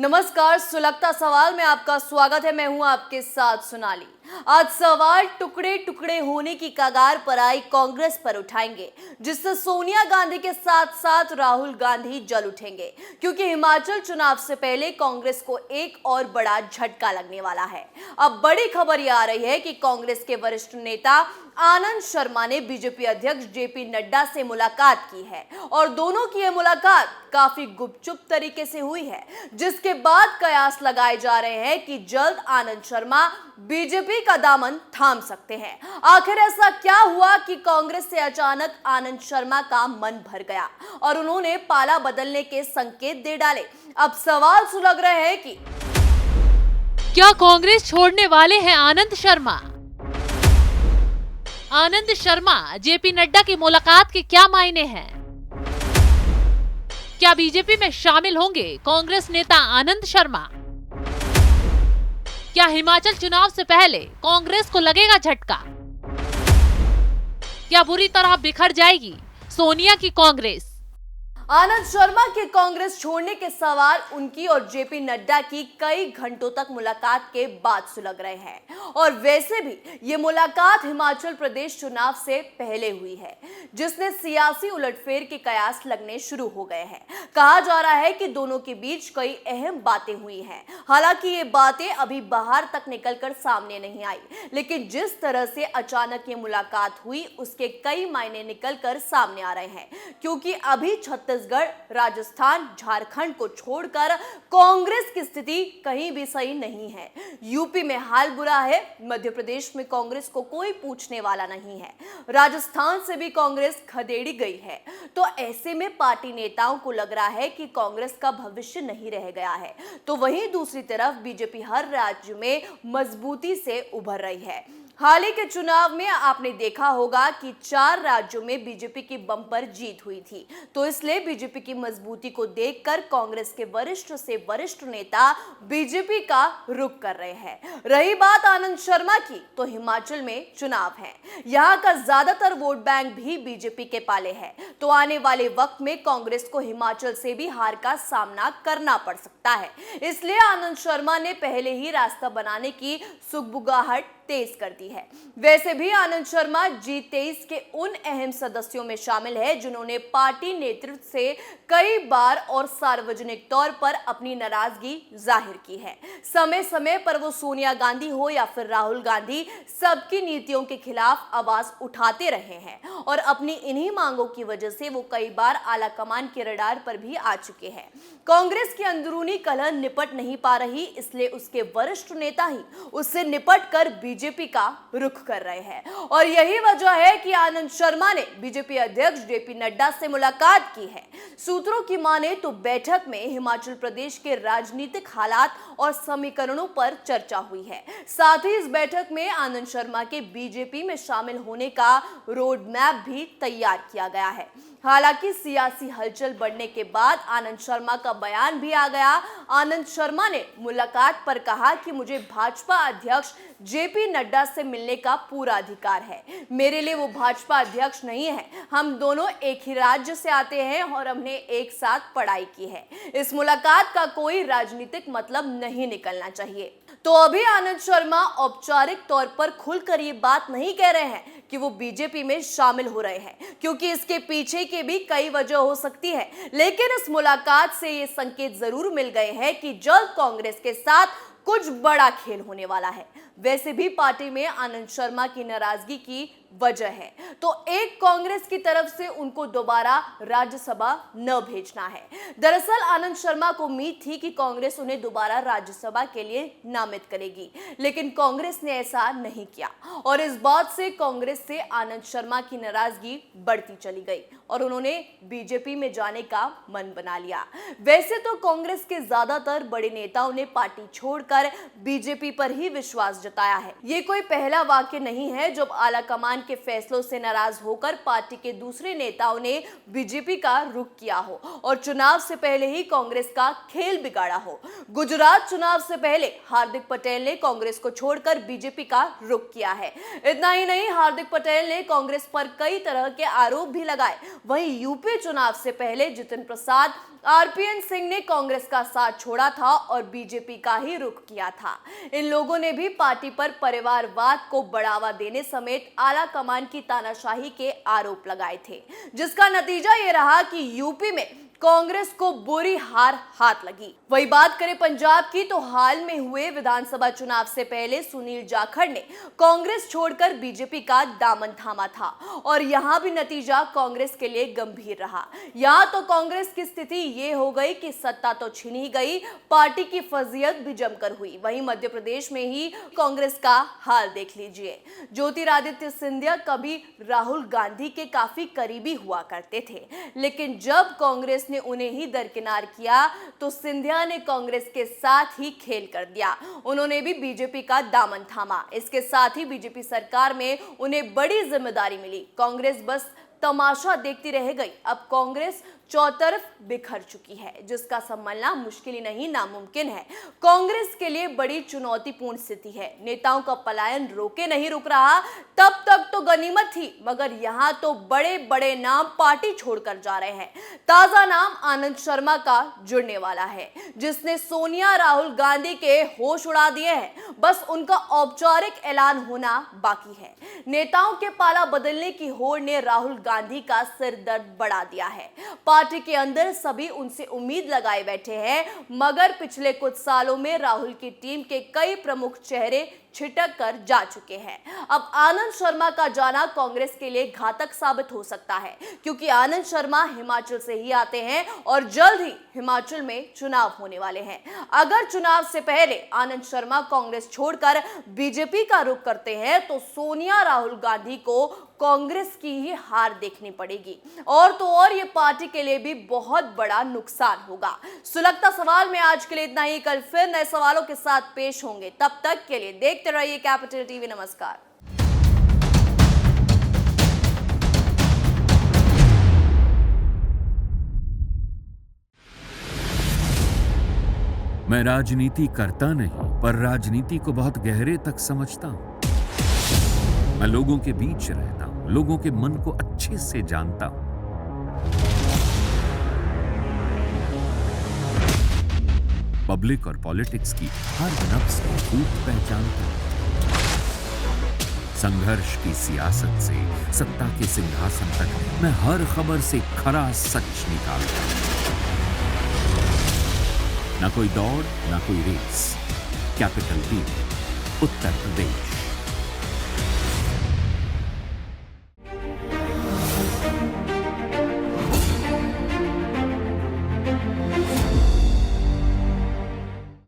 नमस्कार, सुलगता सवाल में आपका स्वागत है। मैं हूं आपके साथ सोनाली। आज सवाल टुकड़े टुकड़े होने की कगार पर आई कांग्रेस पर उठाएंगे, जिससे सोनिया गांधी के साथ साथ राहुल गांधी जल उठेंगे, क्योंकि हिमाचल चुनाव से पहले कांग्रेस को एक और बड़ा झटका लगने वाला है। अब बड़ी खबर यह आ रही है कि कांग्रेस के वरिष्ठ नेता आनंद शर्मा ने बीजेपी अध्यक्ष जेपी नड्डा से मुलाकात की है और दोनों की यह मुलाकात काफी गुपचुप तरीके से हुई है, जिसके बाद कयास लगाए जा रहे हैं कि जल्द आनंद शर्मा बीजेपी का दामन थाम सकते हैं। आखिर ऐसा क्या हुआ कि कांग्रेस से अचानक आनंद शर्मा का मन भर गया और उन्होंने पाला बदलने के संकेत दे डाले। अब सवाल सुलग रहे हैं कि क्या कांग्रेस छोड़ने वाले हैं आनंद शर्मा? आनंद शर्मा जेपी नड्डा की मुलाकात के क्या मायने हैं? क्या बीजेपी में शामिल होंगे कांग्रेस नेता आनंद शर्मा? क्या हिमाचल चुनाव से पहले कांग्रेस को लगेगा झटका? क्या बुरी तरह बिखर जाएगी सोनिया की कांग्रेस? आनंद शर्मा के कांग्रेस छोड़ने के सवाल उनकी और जेपी नड्डा की कई घंटों तक मुलाकात के बाद सुलग रहे हैं। और वैसे भी ये मुलाकात हिमाचल प्रदेश चुनाव से पहले हुई है, जिसने सियासी उलटफेर के कयास लगने शुरू हो गए हैं। कहा जा रहा है कि दोनों के बीच कई अहम बातें हुई हैं। हालांकि ये बातें अभी बाहर तक निकलकर सामने नहीं आई, लेकिन जिस तरह से अचानक ये मुलाकात हुई उसके कई मायने निकलकर सामने आ रहे हैं, क्योंकि अभी छत्तीसगढ़, राजस्थान, झारखंड को छोड़कर कांग्रेस की स्थिति कहीं भी सही नहीं है। यूपी में हाल बुरा है, मध्य प्रदेश में कांग्रेस को कोई पूछने वाला नहीं है, राजस्थान से भी कांग्रेस खदेड़ी गई है। तो ऐसे में पार्टी नेताओं को लग रहा है कि कांग्रेस का भविष्य नहीं रह गया है। तो वहीं दूसरी तरफ बीजेपी हर राज्य में मजबूती से उभर रही है। हाल ही के चुनाव में आपने देखा होगा कि 4 राज्यों में बीजेपी की बम्पर जीत हुई थी, तो इसलिए बीजेपी की मजबूती को देखकर कांग्रेस के वरिष्ठ से वरिष्ठ नेता बीजेपी का रुख कर रहे हैं। रही बात आनंद शर्मा की, तो हिमाचल में चुनाव है, यहाँ का ज्यादातर वोट बैंक भी बीजेपी के पाले है, तो आने वाले वक्त में कांग्रेस को हिमाचल से भी हार का सामना करना पड़ सकता है। इसलिए आनंद शर्मा ने पहले ही रास्ता बनाने की सुगबुगाहट तेज कर दी है। वैसे भी आनंद शर्मा G23 के उन अहम सदस्यों में शामिल है जिन्होंने पार्टी नेतृत्व से कई बार और सार्वजनिक तौर पर अपनी नाराजगी जाहिर की है। समय समय पर वो सोनिया गांधी हो या फिर राहुल गांधी, सबकी नीतियों के खिलाफ आवाज उठाते रहे हैं और अपनी इन्हीं मांगों की वजह से वो कई बार आला कमान के रडार पर भी आ चुके हैं। कांग्रेस की अंदरूनी कलह निपट नहीं पा रही, इसलिए उसके वरिष्ठ नेता ही उससे निपट कर बीजेपी का रुख कर रहे हैं। और यही वजह है कि आनंद शर्मा ने बीजेपी अध्यक्ष जेपी नड्डा से मुलाकात की है। सूत्रों की माने तो बैठक में हिमाचल प्रदेश के राजनीतिक हालात और समीकरणों पर चर्चा हुई है। साथ ही इस बैठक में आनंद शर्मा के बीजेपी में शामिल होने का रोड मैप भी तैयार किया गया है। हालांकि सियासी हलचल बढ़ने के बाद आनंद शर्मा का बयान भी आ गया। आनंद शर्मा ने मुलाकात पर कहा कि मुझे भाजपा अध्यक्ष जेपी नड्डा से मिलने का पूरा अधिकार है। मेरे लिए वो भाजपा अध्यक्ष नहीं है, हम दोनों एक ही राज्य से आते हैं और हमने एक साथ पढ़ाई की है। इस मुलाकात का कोई राजनीतिक मतलब नहीं निकलना चाहिए। तो अभी आनंद शर्मा औपचारिक तौर पर खुलकर ये बात नहीं कह रहे हैं कि वो बीजेपी में शामिल हो रहे हैं, क्योंकि इसके पीछे के भी कई वजह हो सकती है। लेकिन इस मुलाकात से ये संकेत जरूर मिल गए हैं कि जल्द कांग्रेस के साथ कुछ बड़ा खेल होने वाला है। वैसे भी पार्टी में आनंद शर्मा की नाराजगी की वजह है, तो एक कांग्रेस की तरफ से उनको दोबारा राज्यसभा न भेजना है। दरअसल आनंद शर्मा को उम्मीद थी कि कांग्रेस उन्हें दोबारा राज्यसभा के लिए नामित करेगी, लेकिन कांग्रेस ने ऐसा नहीं किया और इस बात से कांग्रेस से आनंद शर्मा की नाराजगी बढ़ती चली गई और उन्होंने बीजेपी में जाने का मन बना लिया। वैसे तो कांग्रेस के ज्यादातर बड़े नेताओं ने पार्टी छोड़कर बीजेपी पर ही विश्वास जताया है। ये कोई पहला वाक्य नहीं है जब आला कमान के फैसलों से नाराज होकर पार्टी के दूसरे नेताओं ने बीजेपी का रुख किया हो और चुनाव से पहले ही कांग्रेस का खेल बिगाड़ा हो। गुजरात चुनाव से पहले हार्दिक पटेल ने कांग्रेस को छोड़कर बीजेपी का रुख किया है। इतना ही नहीं, हार्दिक पटेल ने कांग्रेस पर कई तरह के आरोप भी लगाए। वहीं यूपी चुनाव से पहले जितिन प्रसाद, आरपीएन सिंह ने कांग्रेस का साथ छोड़ा था और बीजेपी का ही रुख किया था। इन लोगों ने भी पार्टी पर परिवारवाद को बढ़ावा देने समेत आला कमान की तानाशाही के आरोप लगाए थे, जिसका नतीजा ये रहा कि यूपी में कांग्रेस को बुरी हार हाथ लगी। वही बात करें पंजाब की, तो हाल में हुए विधानसभा चुनाव से पहले सुनील जाखड़ ने कांग्रेस छोड़कर बीजेपी का दामन थामा था और यहां भी नतीजा कांग्रेस के लिए गंभीर रहा। यहां तो कांग्रेस की स्थिति ये हो गई कि सत्ता तो छीन ही गई, पार्टी की फजीयत भी जमकर हुई। वहीं मध्य प्रदेश में ही कांग्रेस का हाल देख लीजिए। ज्योतिरादित्य सिंधिया कभी राहुल गांधी के काफी करीबी हुआ करते थे, लेकिन जब कांग्रेस ने उन्हें ही दरकिनार किया तो सिंधिया ने कांग्रेस के साथ ही खेल कर दिया। उन्होंने भी बीजेपी का दामन थामा। इसके साथ ही बीजेपी सरकार में उन्हें बड़ी जिम्मेदारी मिली। कांग्रेस बस तमाशा देखती रह गई। अब कांग्रेस चौतरफ बिखर चुकी है, जिसका संभालना मुश्किल ही नहीं नामुमकिन है। कांग्रेस के लिए बड़ी चुनौतीपूर्ण स्थिति है। नेताओं का पलायन रोके नहीं रुक रहा। तब तक तो गनीमत थी, मगर यहाँ तो बड़े बड़े नाम पार्टी छोड़कर जा रहे हैं। ताजा नाम आनंद शर्मा का जुड़ने वाला है, जिसने सोनिया राहुल गांधी के होश उड़ा दिए हैं। बस उनका औपचारिक ऐलान होना बाकी है। नेताओं के पाला बदलने की होड़ ने राहुल गांधी का सिर दर्द बढ़ा दिया है। पार्टी के अंदर सभी उनसे उम्मीद लगाए बैठे हैं, मगर पिछले कुछ सालों में राहुल की टीम के कई प्रमुख चेहरे छिटक कर जा चुके हैं। अब आनंद शर्मा का जाना कांग्रेस के लिए घातक साबित हो सकता है, क्योंकि आनंद शर्मा हिमाचल से ही आते हैं और जल्द ही हिमाचल में चुनाव होने वाले हैं। अगर चुनाव से पहले आनंद शर्मा कांग्रेस छोड़कर बीजेपी का रुख करते हैं तो सोनिया राहुल गांधी को कांग्रेस की ही हार देखनी पड़ेगी और तो और ये पार्टी के लिए भी बहुत बड़ा नुकसान होगा। सुलगता सवाल में आज के लिए इतना ही। कल फिर नए सवालों के साथ पेश होंगे। तब तक के लिए देखते रहिए कैपिटल टीवी। नमस्कार। मैं राजनीति करता नहीं, पर राजनीति को बहुत गहरे तक समझता हूं। मैं लोगों के बीच रहता हूं, लोगों के मन को अच्छे से जानता हूं। पब्लिक और पॉलिटिक्स की हर नब्ज को खूब पहचानता हूं। संघर्ष की सियासत से सत्ता के सिंहासन तक मैं हर खबर से खरा सच निकालता हूं। ना कोई दौड़, ना कोई race. Capital TV, Uttar Pradesh.